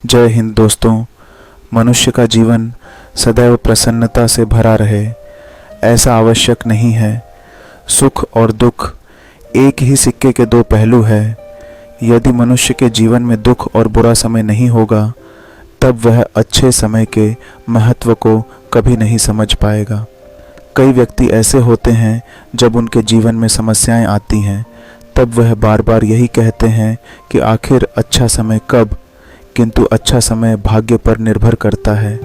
जय हिंद दोस्तों। मनुष्य का जीवन सदैव प्रसन्नता से भरा रहे, ऐसा आवश्यक नहीं है। सुख और दुख एक ही सिक्के के दो पहलू है। यदि मनुष्य के जीवन में दुख और बुरा समय नहीं होगा, तब वह अच्छे समय के महत्व को कभी नहीं समझ पाएगा। कई व्यक्ति ऐसे होते हैं, जब उनके जीवन में समस्याएं आती हैं, तब वह बार बार यही कहते हैं कि आखिर अच्छा समय कब। किंतु अच्छा समय भाग्य पर निर्भर करता है।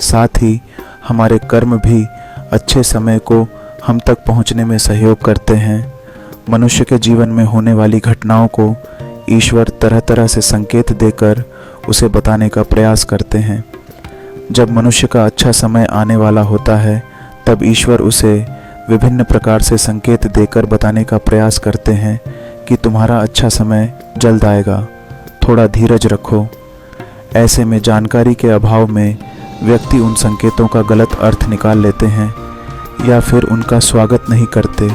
साथ ही हमारे कर्म भी अच्छे समय को हम तक पहुंचने में सहयोग करते हैं। मनुष्य के जीवन में होने वाली घटनाओं को ईश्वर तरह तरह से संकेत देकर उसे बताने का प्रयास करते हैं। जब मनुष्य का अच्छा समय आने वाला होता है, तब ईश्वर उसे विभिन्न प्रकार से संकेत देकर बताने का प्रयास करते हैं कि तुम्हारा अच्छा समय जल्द आएगा, थोड़ा धीरज रखो। ऐसे में जानकारी के अभाव में व्यक्ति उन संकेतों का गलत अर्थ निकाल लेते हैं या फिर उनका स्वागत नहीं करते।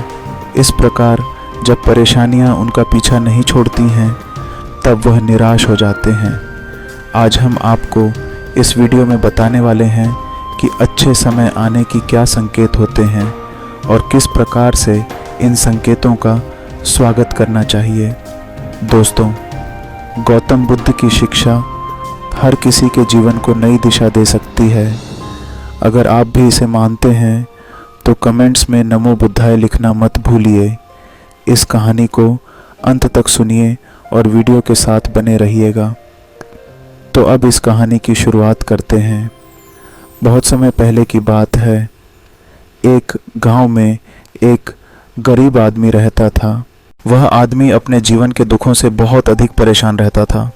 इस प्रकार जब परेशानियां उनका पीछा नहीं छोड़ती हैं, तब वह निराश हो जाते हैं। आज हम आपको इस वीडियो में बताने वाले हैं कि अच्छे समय आने की क्या संकेत होते हैं और किस प्रकार से इन संकेतों का स्वागत करना चाहिए। दोस्तों, गौतम बुद्ध की शिक्षा हर किसी के जीवन को नई दिशा दे सकती है। अगर आप भी इसे मानते हैं तो कमेंट्स में नमो बुद्धाय लिखना मत भूलिए। इस कहानी को अंत तक सुनिए और वीडियो के साथ बने रहिएगा। तो अब इस कहानी की शुरुआत करते हैं। बहुत समय पहले की बात है। एक गांव में एक गरीब आदमी रहता था। वह आदमी अपने जीवन के दुखों से बहुत अधिक परेशान रहता था।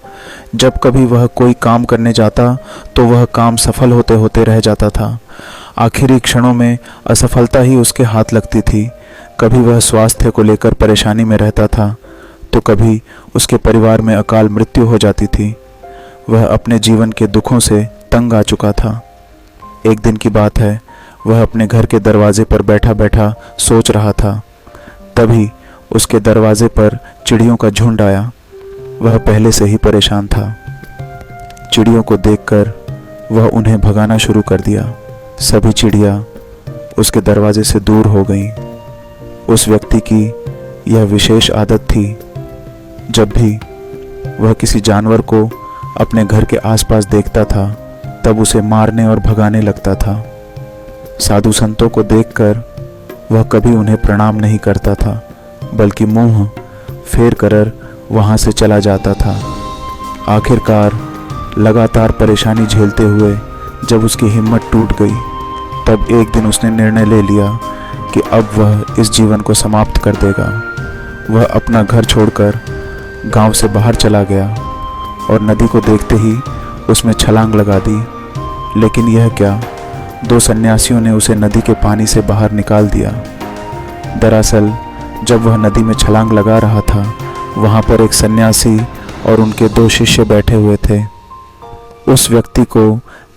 जब कभी वह कोई काम करने जाता तो वह काम सफल होते होते रह जाता था। आखिरी क्षणों में असफलता ही उसके हाथ लगती थी। कभी वह स्वास्थ्य को लेकर परेशानी में रहता था, तो कभी उसके परिवार में अकाल मृत्यु हो जाती थी। वह अपने जीवन के दुखों से तंग आ चुका था। एक दिन की बात है, वह अपने घर के दरवाजे पर बैठा बैठा सोच रहा था। तभी उसके दरवाजे पर चिड़ियों का झुंड आया। वह पहले से ही परेशान था। चिड़ियों को देखकर वह उन्हें भगाना शुरू कर दिया। सभी चिड़िया उसके दरवाजे से दूर हो गईं। उस व्यक्ति की यह विशेष आदत थी, जब भी वह किसी जानवर को अपने घर के आसपास देखता था, तब उसे मारने और भगाने लगता था। साधु संतों को देखकर वह कभी उन्हें प्रणाम नहीं करता था, बल्कि मुंह फेर कर वहां से चला जाता था। आखिरकार लगातार परेशानी झेलते हुए जब उसकी हिम्मत टूट गई, तब एक दिन उसने निर्णय ले लिया कि अब वह इस जीवन को समाप्त कर देगा। वह अपना घर छोड़कर गांव से बाहर चला गया और नदी को देखते ही उसमें छलांग लगा दी। लेकिन यह क्या, दो सन्यासियों ने उसे नदी के पानी से बाहर निकाल दिया। दरअसल जब वह नदी में छलांग लगा रहा था, वहाँ पर एक सन्यासी और उनके दो शिष्य बैठे हुए थे। उस व्यक्ति को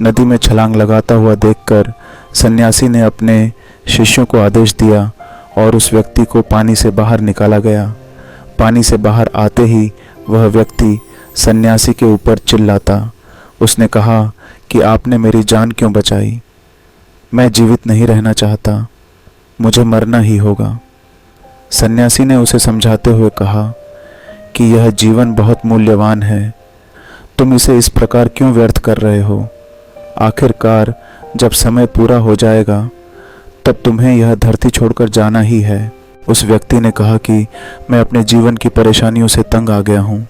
नदी में छलांग लगाता हुआ देखकर सन्यासी ने अपने शिष्यों को आदेश दिया और उस व्यक्ति को पानी से बाहर निकाला गया। पानी से बाहर आते ही वह व्यक्ति सन्यासी के ऊपर चिल्लाता। उसने कहा कि आपने मेरी जान क्यों बचाई? मैं जीवित नहीं रहना चाहता, मुझे मरना ही होगा। सन्यासी ने उसे समझाते हुए कहा कि यह जीवन बहुत मूल्यवान है, तुम इसे इस प्रकार क्यों व्यर्थ कर रहे हो? आखिरकार जब समय पूरा हो जाएगा, तब तुम्हें यह धरती छोड़कर जाना ही है। उस व्यक्ति ने कहा कि मैं अपने जीवन की परेशानियों से तंग आ गया हूँ।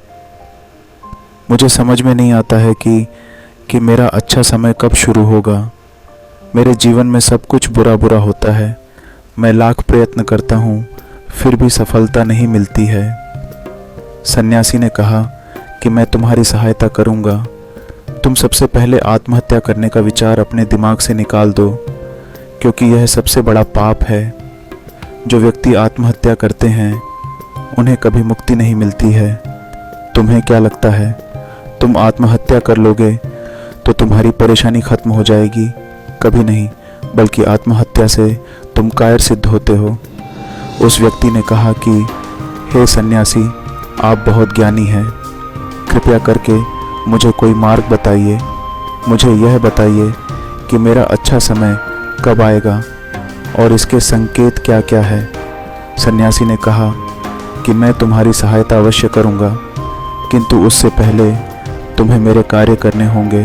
मुझे समझ में नहीं आता है कि मेरा अच्छा समय कब शुरू होगा। मेरे जीवन में सब कुछ बुरा बुरा होता है। मैं लाख प्रयत्न करता हूँ, फिर भी सफलता नहीं मिलती है। सन्यासी ने कहा कि मैं तुम्हारी सहायता करूँगा। तुम सबसे पहले आत्महत्या करने का विचार अपने दिमाग से निकाल दो, क्योंकि यह सबसे बड़ा पाप है। जो व्यक्ति आत्महत्या करते हैं, उन्हें कभी मुक्ति नहीं मिलती है। तुम्हें क्या लगता है, तुम आत्महत्या कर लोगे तो तुम्हारी परेशानी खत्म हो जाएगी? कभी नहीं, बल्कि आत्महत्या से तुम कायर सिद्ध होते हो। उस व्यक्ति ने कहा कि हे सन्यासी, आप बहुत ज्ञानी हैं, कृपया करके मुझे कोई मार्ग बताइए, मुझे यह बताइए कि मेरा अच्छा समय कब आएगा और इसके संकेत क्या क्या है। सन्यासी ने कहा कि मैं तुम्हारी सहायता अवश्य करूँगा, किंतु उससे पहले तुम्हें मेरे कार्य करने होंगे।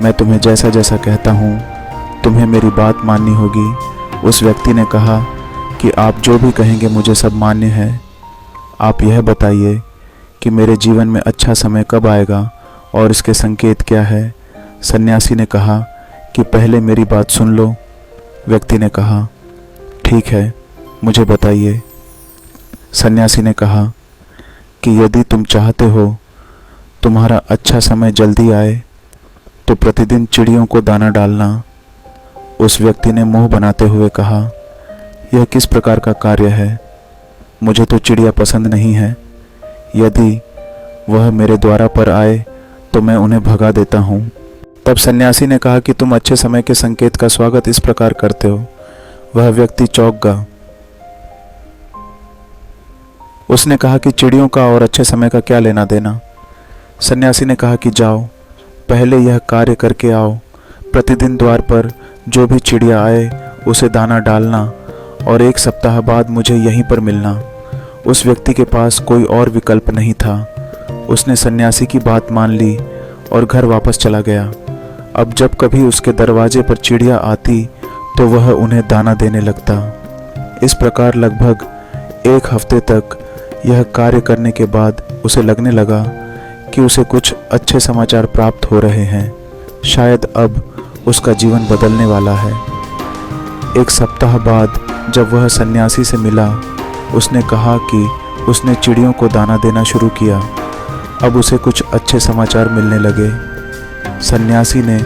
मैं तुम्हें जैसा जैसा कहता हूँ तुम्हें मेरी बात माननी होगी। उस व्यक्ति ने कहा कि आप जो भी कहेंगे मुझे सब मान्य है। आप यह बताइए कि मेरे जीवन में अच्छा समय कब आएगा और इसके संकेत क्या है। सन्यासी ने कहा कि पहले मेरी बात सुन लो। व्यक्ति ने कहा ठीक है, मुझे बताइए। सन्यासी ने कहा कि यदि तुम चाहते हो तुम्हारा अच्छा समय जल्दी आए तो प्रतिदिन चिड़ियों को दाना डालना। उस व्यक्ति ने मुंह बनाते हुए कहा, यह किस प्रकार का कार्य है? मुझे तो चिड़िया पसंद नहीं है। यदि वह मेरे द्वारा पर आए तो मैं उन्हें भगा देता हूँ। तब सन्यासी ने कहा कि तुम अच्छे समय के संकेत का स्वागत इस प्रकार करते हो। वह व्यक्ति चौंक गया। उसने कहा कि चिड़ियों का और अच्छे समय का क्या लेना देना। सन्यासी ने कहा कि जाओ, पहले यह कार्य करके आओ। प्रतिदिन द्वार पर जो भी चिड़िया आए उसे दाना डालना और 1 सप्ताह बाद मुझे यहीं पर मिलना। उस व्यक्ति के पास कोई और विकल्प नहीं था। उसने सन्यासी की बात मान ली और घर वापस चला गया। अब जब कभी उसके दरवाजे पर चिड़िया आती तो वह उन्हें दाना देने लगता। इस प्रकार लगभग 1 हफ्ते तक यह कार्य करने के बाद उसे लगने लगा कि उसे कुछ अच्छे समाचार प्राप्त हो रहे हैं। शायद अब उसका जीवन बदलने वाला है। 1 सप्ताह बाद जब वह सन्यासी से मिला, उसने कहा कि उसने चिड़ियों को दाना देना शुरू किया। अब उसे कुछ अच्छे समाचार मिलने लगे। सन्यासी ने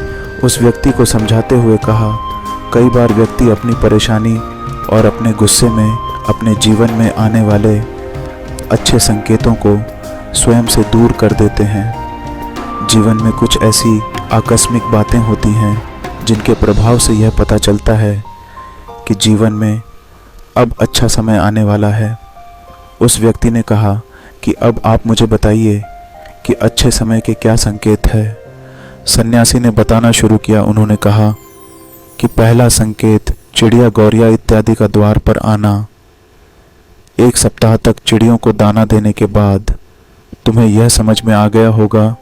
उस व्यक्ति को समझाते हुए कहा, कई बार व्यक्ति अपनी परेशानी और अपने गुस्से में अपने जीवन में आने वाले अच्छे संकेतों को स्वयं से दूर कर देते हैं। जीवन में कुछ ऐसी आकस्मिक बातें होती हैं जिनके प्रभाव से यह पता चलता है कि जीवन में अब अच्छा समय आने वाला है। उस व्यक्ति ने कहा कि अब आप मुझे बताइए कि अच्छे समय के क्या संकेत है। सन्यासी ने बताना शुरू किया। उन्होंने कहा कि पहला संकेत चिड़िया, गौरिया इत्यादि का द्वार पर आना। 1 सप्ताह तक चिड़ियों को दाना देने के बाद तुम्हें यह समझ में आ गया होगा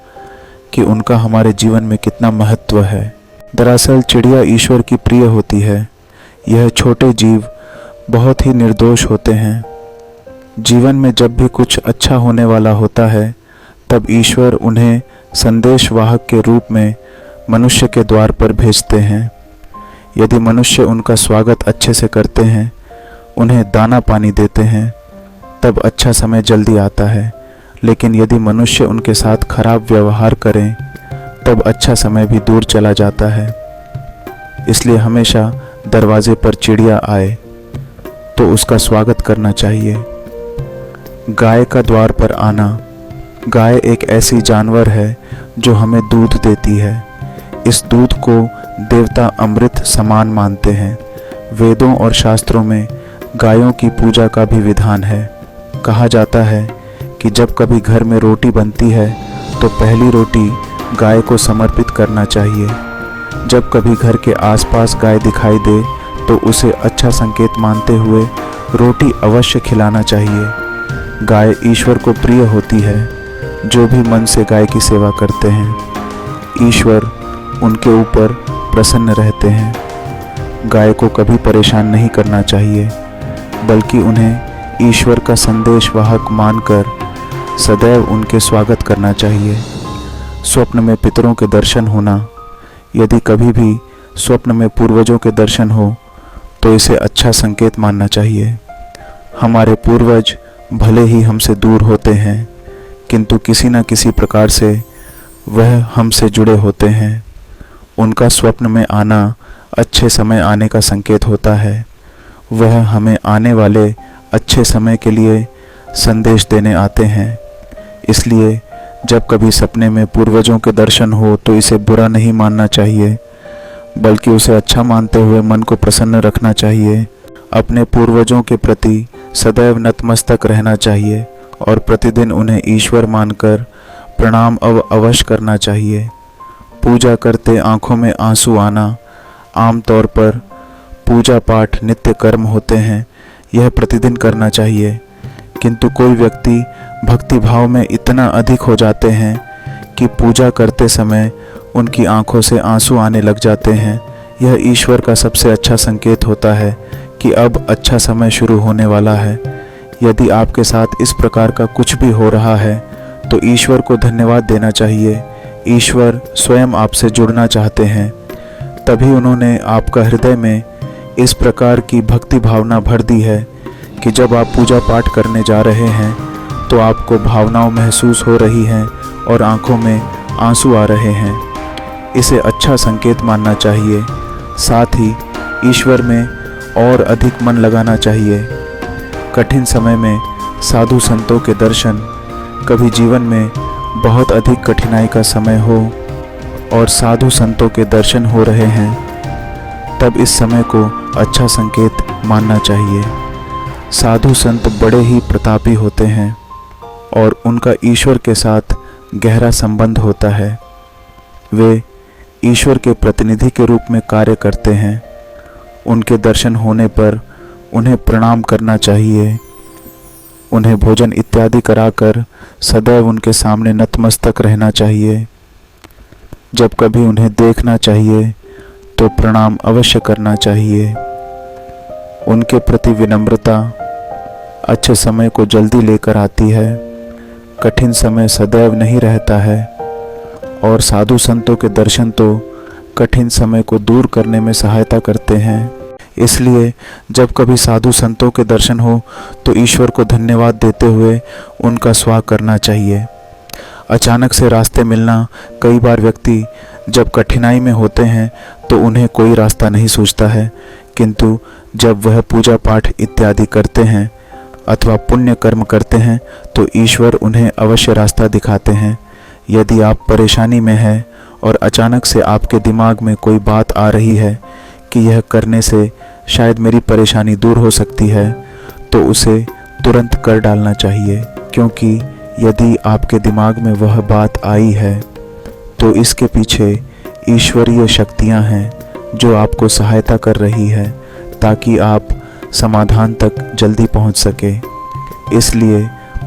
कि उनका हमारे जीवन में कितना महत्व है। दरअसल चिड़िया ईश्वर की प्रिय होती है। यह छोटे जीव बहुत ही निर्दोष होते हैं। जीवन में जब भी कुछ अच्छा होने वाला होता है तब ईश्वर उन्हें संदेशवाहक के रूप में मनुष्य के द्वार पर भेजते हैं। यदि मनुष्य उनका स्वागत अच्छे से करते हैं, उन्हें दाना पानी देते हैं, तब अच्छा समय जल्दी आता है। लेकिन यदि मनुष्य उनके साथ खराब व्यवहार करें तब अच्छा समय भी दूर चला जाता है। इसलिए हमेशा दरवाजे पर चिड़िया आए तो उसका स्वागत करना चाहिए। गाय का द्वार पर आना। गाय एक ऐसी जानवर है जो हमें दूध देती है। इस दूध को देवता अमृत समान मानते हैं। वेदों और शास्त्रों में गायों की पूजा का भी विधान है। कहा जाता है कि जब कभी घर में रोटी बनती है तो पहली रोटी गाय को समर्पित करना चाहिए। जब कभी घर के आसपास गाय दिखाई दे तो उसे अच्छा संकेत मानते हुए रोटी अवश्य खिलाना चाहिए। गाय ईश्वर को प्रिय होती है। जो भी मन से गाय की सेवा करते हैं, ईश्वर उनके ऊपर प्रसन्न रहते हैं। गाय को कभी परेशान नहीं करना चाहिए, बल्कि उन्हें ईश्वर का संदेशवाहक मानकर सदैव उनके स्वागत करना चाहिए। स्वप्न में पितरों के दर्शन होना। यदि कभी भी स्वप्न में पूर्वजों के दर्शन हो तो इसे अच्छा संकेत मानना चाहिए। हमारे पूर्वज भले ही हमसे दूर होते हैं, किंतु किसी न किसी प्रकार से वह हमसे जुड़े होते हैं। उनका स्वप्न में आना अच्छे समय आने का संकेत होता है। वह हमें आने वाले अच्छे समय के लिए संदेश देने आते हैं। इसलिए जब कभी सपने में पूर्वजों के दर्शन हो तो इसे बुरा नहीं मानना चाहिए, बल्कि उसे अच्छा मानते हुए मन को प्रसन्न रखना चाहिए। अपने पूर्वजों के प्रति सदैव नतमस्तक रहना चाहिए और प्रतिदिन उन्हें ईश्वर मानकर प्रणाम अवश्य करना चाहिए। पूजा करते आंखों में आंसू आना, आमतौर पर पूजा पाठ नित्य कर्म होते हैं, यह प्रतिदिन करना चाहिए। किंतु कोई व्यक्ति भक्ति भाव में इतना अधिक हो जाते हैं कि पूजा करते समय उनकी आंखों से आंसू आने लग जाते हैं। यह ईश्वर का सबसे अच्छा संकेत होता है कि अब अच्छा समय शुरू होने वाला है। यदि आपके साथ इस प्रकार का कुछ भी हो रहा है तो ईश्वर को धन्यवाद देना चाहिए। ईश्वर स्वयं आपसे जुड़ना चाहते हैं, तभी उन्होंने आपका हृदय में इस प्रकार की भक्ति भावना भर दी है कि जब आप पूजा पाठ करने जा रहे हैं तो आपको भावनाओं महसूस हो रही हैं और आंखों में आंसू आ रहे हैं। इसे अच्छा संकेत मानना चाहिए। साथ ही ईश्वर में और अधिक मन लगाना चाहिए। कठिन समय में साधु संतों के दर्शन, कभी जीवन में बहुत अधिक कठिनाई का समय हो और साधु संतों के दर्शन हो रहे हैं, तब इस समय को अच्छा संकेत मानना चाहिए। साधु संत बड़े ही प्रतापी होते हैं और उनका ईश्वर के साथ गहरा संबंध होता है। वे ईश्वर के प्रतिनिधि के रूप में कार्य करते हैं। उनके दर्शन होने पर उन्हें प्रणाम करना चाहिए। उन्हें भोजन इत्यादि कराकर सदैव उनके सामने नतमस्तक रहना चाहिए। जब कभी उन्हें देखना चाहिए तो प्रणाम अवश्य करना चाहिए। उनके प्रति विनम्रता अच्छे समय को जल्दी लेकर आती है। कठिन समय सदैव नहीं रहता है और साधु संतों के दर्शन तो कठिन समय को दूर करने में सहायता करते हैं। इसलिए जब कभी साधु संतों के दर्शन हो तो ईश्वर को धन्यवाद देते हुए उनका स्वागत करना चाहिए। अचानक से रास्ते मिलना, कई बार व्यक्ति जब कठिनाई में होते हैं तो उन्हें कोई रास्ता नहीं सूझता है, किंतु जब वह पूजा पाठ इत्यादि करते हैं अथवा पुण्य कर्म करते हैं तो ईश्वर उन्हें अवश्य रास्ता दिखाते हैं। यदि आप परेशानी में हैं और अचानक से आपके दिमाग में कोई बात आ रही है कि यह करने से शायद मेरी परेशानी दूर हो सकती है, तो उसे तुरंत कर डालना चाहिए, क्योंकि यदि आपके दिमाग में वह बात आई है तो इसके पीछे ईश्वरीय शक्तियां हैं जो आपको सहायता कर रही है ताकि आप समाधान तक जल्दी पहुंच सके। इसलिए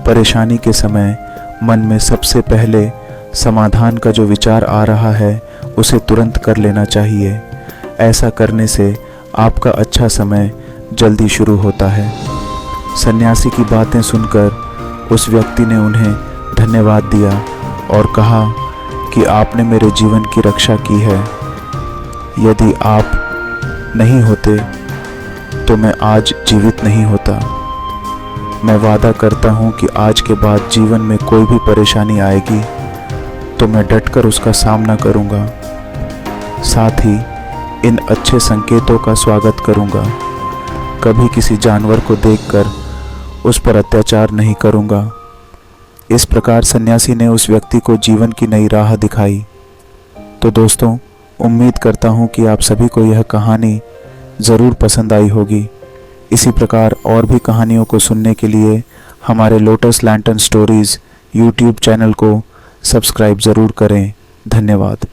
परेशानी के समय मन में सबसे पहले समाधान का जो विचार आ रहा है उसे तुरंत कर लेना चाहिए। ऐसा करने से आपका अच्छा समय जल्दी शुरू होता है। सन्यासी की बातें सुनकर उस व्यक्ति ने उन्हें धन्यवाद दिया और कहा कि आपने मेरे जीवन की रक्षा की है। यदि आप नहीं होते तो मैं आज जीवित नहीं होता। मैं वादा करता हूँ कि आज के बाद जीवन में कोई भी परेशानी आएगी तो मैं डटकर उसका सामना करूँगा। साथ ही इन अच्छे संकेतों का स्वागत करूँगा। कभी किसी जानवर को देखकर उस पर अत्याचार नहीं करूँगा। इस प्रकार सन्यासी ने उस व्यक्ति को जीवन की नई राह दिखाई। तो दोस्तों, उम्मीद करता हूँ कि आप सभी को यह कहानी ज़रूर पसंद आई होगी। इसी प्रकार और भी कहानियों को सुनने के लिए हमारे lotus lantern stories YouTube channel को सब्सक्राइब ज़रूर करें। धन्यवाद।